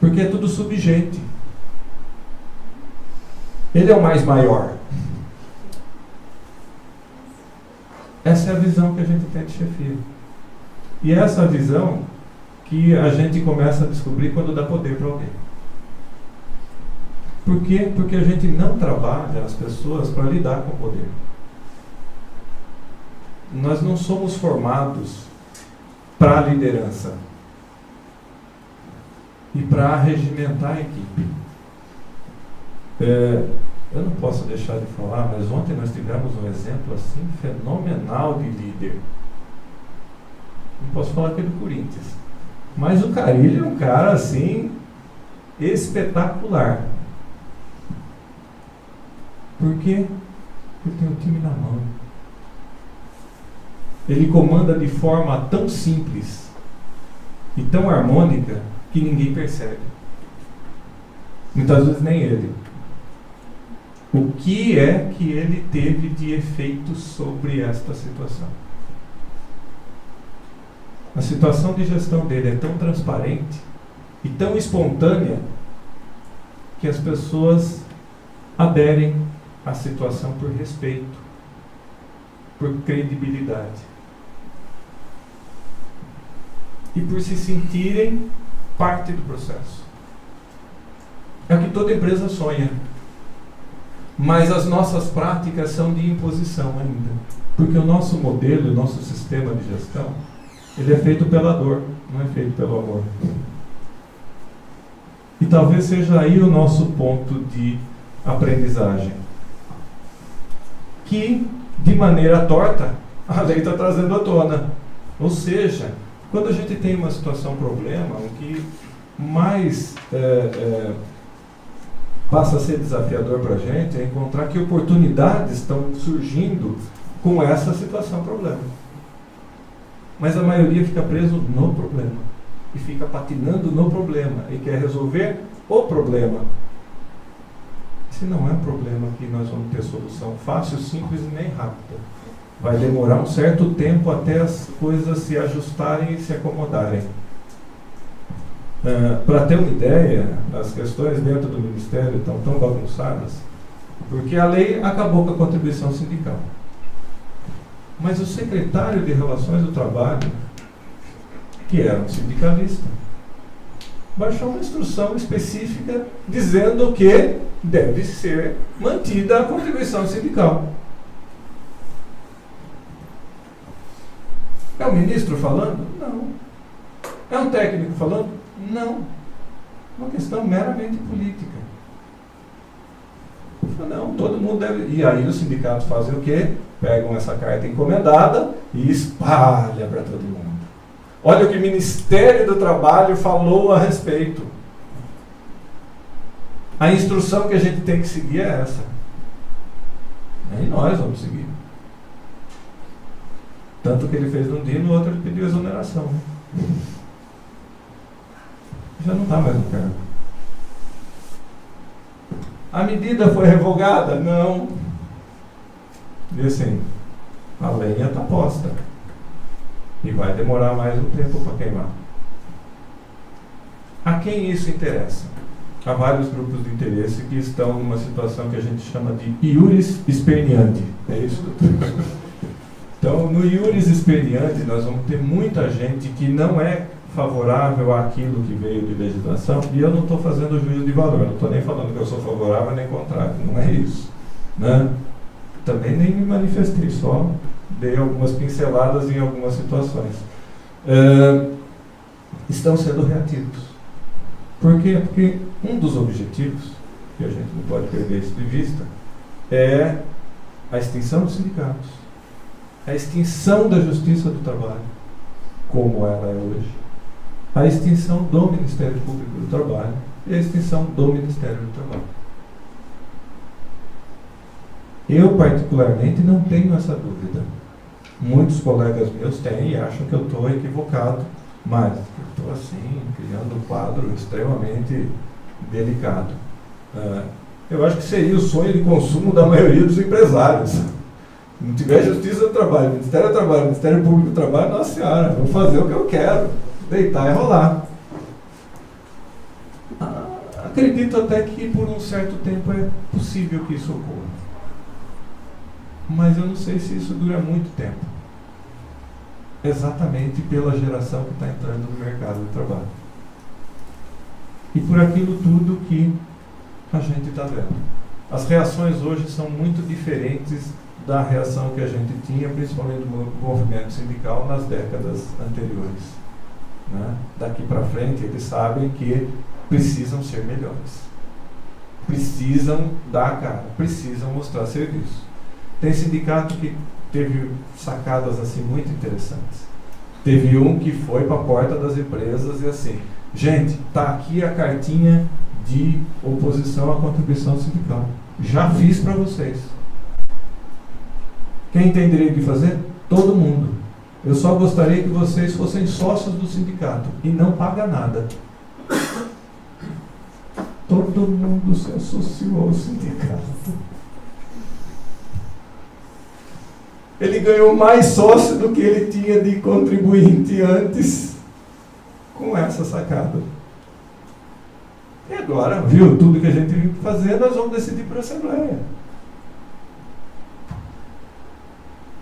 Porque é tudo subjente. Ele é o mais maior. Essa é a visão que a gente tem de chefia. E é essa visão que a gente começa a descobrir quando dá poder para alguém. Por quê? Porque a gente não trabalha as pessoas para lidar com o poder. Nós não somos formados para a liderança e para regimentar a equipe. Eu não posso deixar de falar, mas ontem nós tivemos um exemplo assim fenomenal de líder. Não posso falar que é do Corinthians, mas o Carille é um cara assim espetacular. Por quê? Porque tem o time na mão. Ele comanda de forma tão simples e tão harmônica que ninguém percebe. Muitas vezes nem ele. O que é que ele teve de efeito sobre esta situação? A situação de gestão dele é tão transparente e tão espontânea que as pessoas aderem à situação por respeito, por credibilidade e por se sentirem parte do processo. É o que toda empresa sonha. Mas as nossas práticas são de imposição ainda. Porque o nosso modelo, o nosso sistema de gestão, ele é feito pela dor, não é feito pelo amor. E talvez seja aí o nosso ponto de aprendizagem. Que de maneira torta, a lei está trazendo à tona. Ou seja, quando a gente tem uma situação, problema, o que mais passa a ser desafiador para a gente é encontrar que oportunidades estão surgindo com essa situação, problema. Mas a maioria fica preso no problema. E fica patinando no problema. E quer resolver o problema. Esse não é um problema que nós vamos ter solução fácil, simples e nem rápida. Vai demorar um certo tempo até as coisas se ajustarem e se acomodarem. Para ter uma ideia, as questões dentro do Ministério estão tão bagunçadas, porque a lei acabou com a contribuição sindical. Mas o secretário de Relações do Trabalho, que era um sindicalista, baixou uma instrução específica dizendo que deve ser mantida a contribuição sindical. É o ministro falando? Não. É um técnico falando? Não. Uma questão meramente política. Não, todo mundo deve... E aí os sindicatos fazem o quê? Pegam essa carta encomendada e espalha para todo mundo. Olha o que o Ministério do Trabalho falou a respeito. A instrução que a gente tem que seguir é essa. E nós vamos seguir. Tanto que ele fez num dia e no outro ele pediu exoneração. Já não está mais no cargo. A medida foi revogada? Não. E assim, a lenha está posta. E vai demorar mais um tempo para queimar. A quem isso interessa? Há vários grupos de interesse que estão numa situação que a gente chama de iuris esperniandi. É isso, doutor? Então, no iuris esperniandi, nós vamos ter muita gente que não é favorável àquilo que veio de legislação, e eu não estou fazendo juízo de valor, não estou nem falando que eu sou favorável nem contrário, não é isso. Né? Também nem me manifestei, só dei algumas pinceladas em algumas situações. Estão sendo reatidos. Por quê? Porque um dos objetivos, que a gente não pode perder isso de vista, é a extinção dos sindicatos, a extinção da Justiça do Trabalho, como ela é hoje, a extinção do Ministério Público do Trabalho e a extinção do Ministério do Trabalho. Eu, particularmente, não tenho essa dúvida. Muitos colegas meus têm e acham que eu estou equivocado, mas eu estou assim, criando um quadro extremamente delicado. Eu acho que seria o sonho de consumo da maioria dos empresários. Se não tiver Justiça do Trabalho, Ministério do Trabalho, Ministério Público do Trabalho, nossa senhora, vou fazer o que eu quero, deitar e rolar. Acredito até que por um certo tempo é possível que isso ocorra. Mas eu não sei se isso dura muito tempo. Exatamente pela geração que está entrando no mercado de trabalho. E por aquilo tudo que a gente está vendo. As reações hoje são muito diferentes da reação que a gente tinha, principalmente do movimento sindical, nas décadas anteriores. Né? Daqui para frente, eles sabem que precisam ser melhores. Precisam dar a cara, precisam mostrar serviço. Tem sindicato que teve sacadas assim muito interessantes. Teve um que foi para a porta das empresas e assim, gente, está aqui a cartinha de oposição à contribuição sindical. Já fiz para vocês. Quem tem direito de fazer? Todo mundo. Eu só gostaria que vocês fossem sócios do sindicato e não paga nada. Todo mundo se associou ao sindicato. Ele ganhou mais sócio do que ele tinha de contribuinte antes com essa sacada. E agora, viu tudo que a gente viu fazer, nós vamos decidir por Assembleia.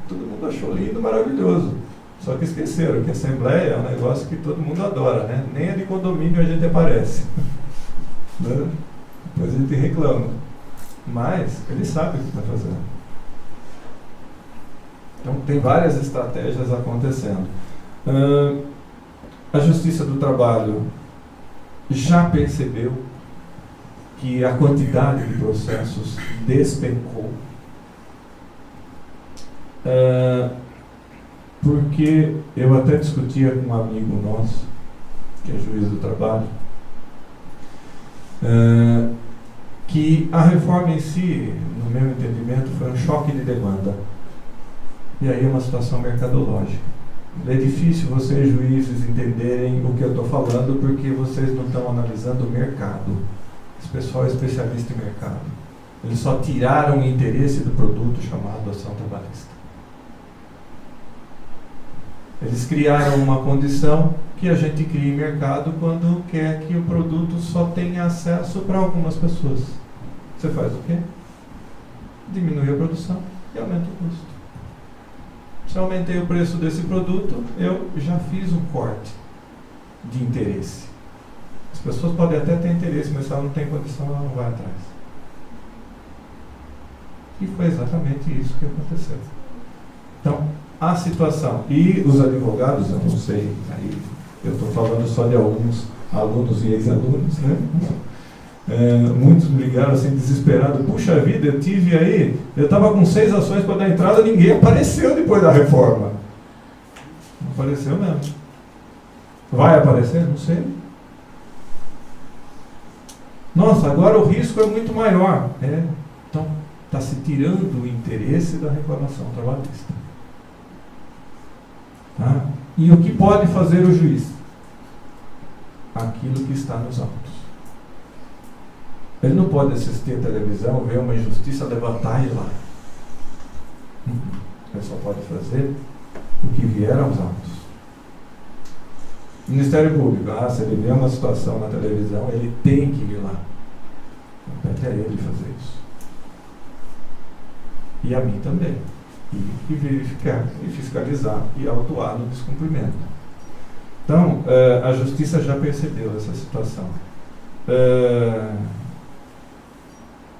Todo mundo achou lindo, maravilhoso. Só que esqueceram que a Assembleia é um negócio que todo mundo adora, né? Nem a de condomínio a gente aparece. Né? Depois a gente reclama. Mas ele sabe o que está fazendo. Então, tem várias estratégias acontecendo. A Justiça do Trabalho já percebeu que a quantidade de processos despencou. Porque eu até discutia com um amigo nosso, que é juiz do trabalho, que a reforma em si, no meu entendimento, foi um choque de demanda. E aí é uma situação mercadológica. É difícil vocês, juízes, entenderem o que eu estou falando, porque vocês não estão analisando o mercado. Esse pessoal é especialista em mercado. Eles só tiraram o interesse do produto chamado ação trabalhista. Eles criaram uma condição que a gente cria em mercado quando quer que o produto só tenha acesso para algumas pessoas. Você faz o quê? Diminui a produção e aumenta o custo. Se eu aumentei o preço desse produto, eu já fiz um corte de interesse. As pessoas podem até ter interesse, mas se ela não tem condição, ela não vai atrás. E foi exatamente isso que aconteceu. Então, a situação, e os advogados, eu não sei, aí eu estou falando só de alguns alunos e ex-alunos, né? Muitos me ligaram assim desesperados, puxa vida, eu estava com 6 ações para dar entrada, ninguém apareceu depois da reforma. Não apareceu mesmo. Vai aparecer? Não sei. Nossa, agora o risco é muito maior. Então, está se tirando o interesse da reclamação trabalhista. Tá? E o que pode fazer o juiz? Aquilo que está nos autos. Ele não pode assistir a televisão, ver uma injustiça, levantar e ir lá. Ele só pode fazer o que vier aos autos. Ministério Público, se ele vê uma situação na televisão, ele tem que ir lá. Compete a ele fazer isso. E a mim também. E verificar, e fiscalizar, e autuar no descumprimento. Então, a Justiça já percebeu essa situação.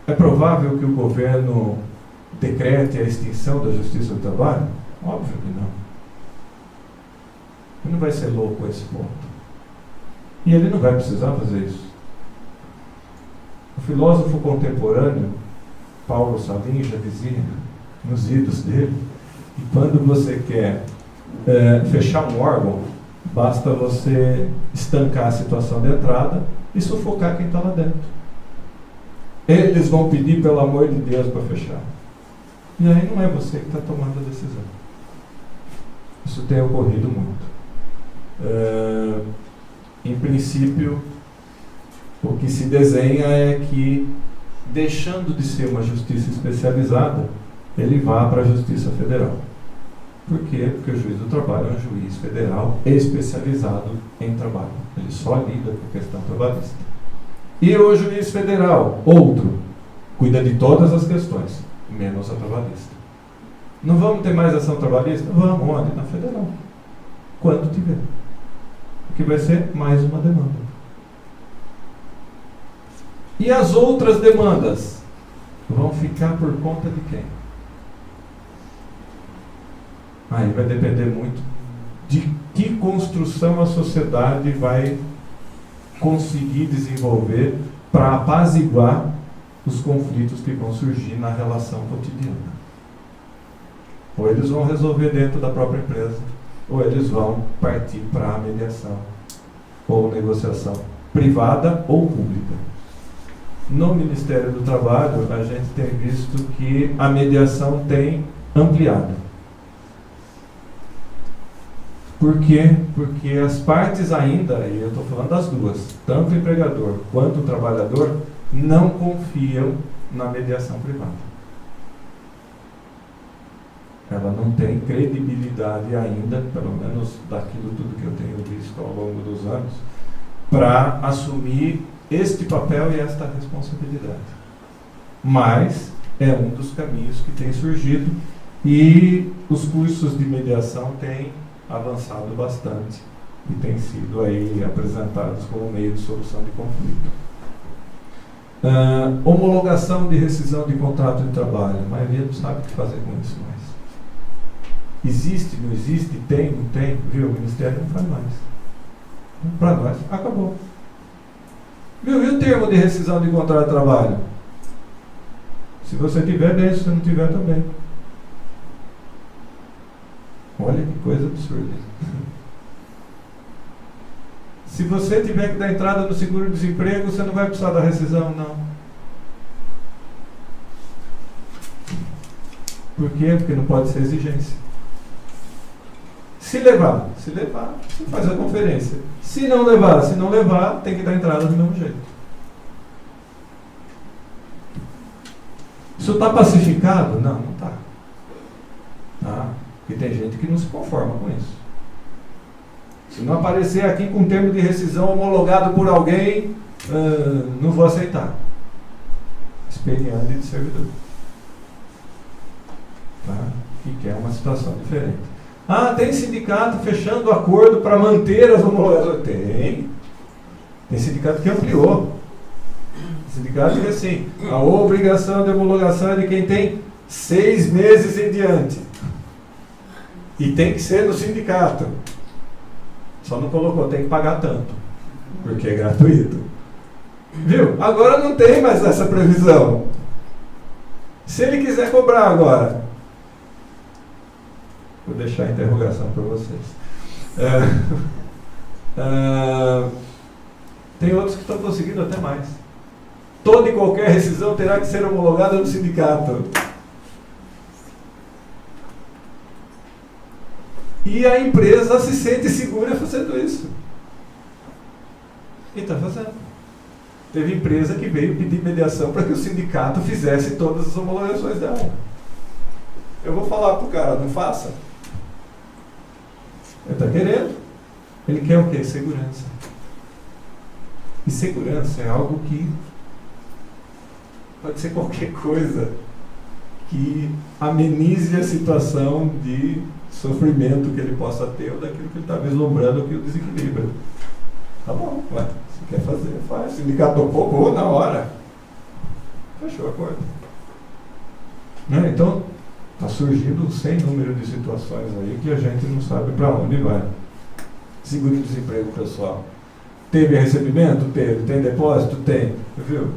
É provável que o governo decrete a extinção da Justiça do Trabalho? Óbvio que não. Ele não vai ser louco a esse ponto. E ele não vai precisar fazer isso. O filósofo contemporâneo, Paulo Salim, já dizia, nos idos dele, que quando você quer fechar um órgão, basta você estancar a situação de entrada e sufocar quem está lá dentro. Eles vão pedir, pelo amor de Deus, para fechar. E aí não é você que está tomando a decisão. Isso tem ocorrido muito. Em princípio, o que se desenha é que, deixando de ser uma justiça especializada, ele vá para a Justiça Federal. Por quê? Porque o juiz do trabalho é um juiz federal especializado em trabalho. Ele só lida com a questão trabalhista. E o juiz federal, outro, cuida de todas as questões, menos a trabalhista. Não vamos ter mais ação trabalhista? Vamos, onde? Na federal. Quando tiver. Porque vai ser mais uma demanda. E as outras demandas vão ficar por conta de quem? Aí vai depender muito de que construção a sociedade vai conseguir desenvolver para apaziguar os conflitos que vão surgir na relação cotidiana. Ou eles vão resolver dentro da própria empresa, ou eles vão partir para a mediação ou negociação privada ou pública. No Ministério do Trabalho, a gente tem visto que a mediação tem ampliado. Por quê? Porque as partes ainda, e eu estou falando das duas, tanto o empregador quanto o trabalhador, não confiam na mediação privada. Ela não tem credibilidade ainda, pelo menos daquilo tudo que eu tenho visto ao longo dos anos, para assumir este papel e esta responsabilidade. Mas é um dos caminhos que tem surgido e os cursos de mediação têm avançado bastante e têm sido aí apresentados como meio de solução de conflito. Homologação de rescisão de contrato de trabalho. A maioria não sabe o que fazer com isso mais. Existe, não existe, tem, não tem, viu? O Ministério não faz mais. Para nós, acabou. Viu? E o termo de rescisão de contrato de trabalho? Se você tiver, bem. Se você não tiver, também. Olha que coisa absurda. Se você tiver que dar entrada no seguro-desemprego, você não vai precisar da rescisão, não. Por quê? Porque não pode ser exigência. Se levar, você faz a conferência. Se não levar, tem que dar entrada do mesmo jeito. Isso está pacificado? Não, não está. Tá? Porque tem gente que não se conforma com isso. Se não aparecer aqui com um termo de rescisão homologado por alguém, não vou aceitar. Experiência de servidor. Tá? Que é uma situação diferente. Ah, tem sindicato fechando acordo para manter as homologações? Tem. Tem sindicato que ampliou. Sindicato que assim, a obrigação de homologação é de quem tem 6 meses em diante. E tem que ser no sindicato. Só não colocou, tem que pagar tanto. Porque é gratuito. Viu? Agora não tem mais essa previsão. Se ele quiser cobrar agora, vou deixar a interrogação para vocês. Tem outros que estão conseguindo até mais. Toda e qualquer rescisão terá que ser homologada no sindicato. E a empresa se sente segura fazendo isso. E está fazendo. Teve empresa que veio pedir mediação para que o sindicato fizesse todas as homologações dela. Eu vou falar para o cara, não faça. Ele está querendo. Ele quer o quê? Segurança. E segurança é algo que pode ser qualquer coisa que amenize a situação de sofrimento que ele possa ter ou daquilo que ele está vislumbrando que o desequilibra. Tá bom, ué, se quer fazer, faz. O sindicato topou, na hora. Fechou o acordo. Né? Então, está surgindo sem número de situações aí que a gente não sabe para onde vai. Seguro-desemprego, pessoal. Teve recebimento? Teve. Tem depósito? Tem. Viu?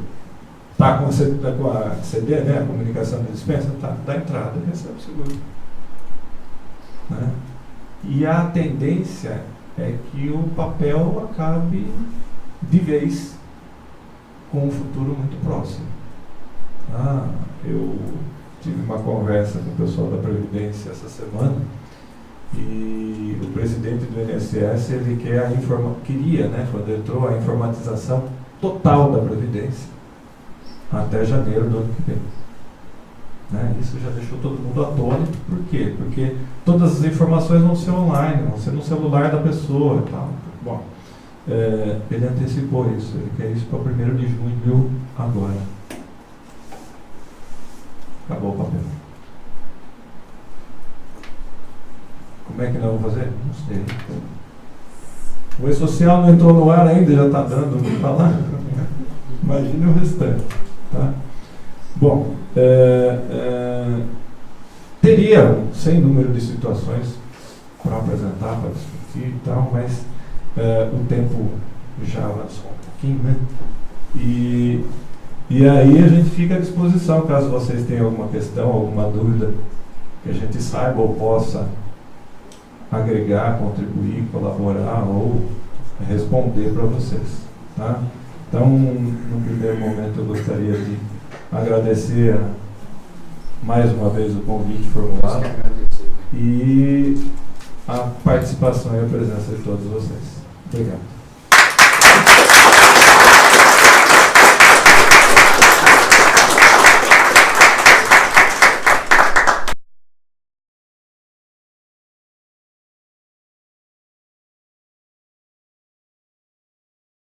Está com a CD, né? A comunicação de dispensa? Tá. Dá entrada e recebe o seguro. Né? E a tendência é que o papel acabe de vez com um futuro muito próximo. Eu tive uma conversa com o pessoal da Previdência essa semana e o presidente do INSS ele queria, né, quando entrou, a informatização total da Previdência até janeiro do ano que vem. Né? Isso já deixou todo mundo atônito. Por quê? Porque todas as informações vão ser online, vão ser no celular da pessoa e tal. Bom, ele antecipou isso, ele quer isso para 1º de junho agora. Acabou o papel. Como é que nós vamos fazer? Não sei. O E-Social não entrou no ar ainda, já está dando o que falar. Imagine o restante. Tá? Bom, teria sem número de situações para apresentar, para discutir e tal, mas o tempo já avançou um pouquinho, né? E aí a gente fica à disposição, caso vocês tenham alguma questão, alguma dúvida, que a gente saiba ou possa agregar, contribuir, colaborar ou responder para vocês. Tá? Então, no primeiro momento eu gostaria de agradecer mais uma vez o convite formulado e a participação e a presença de todos vocês. Obrigado.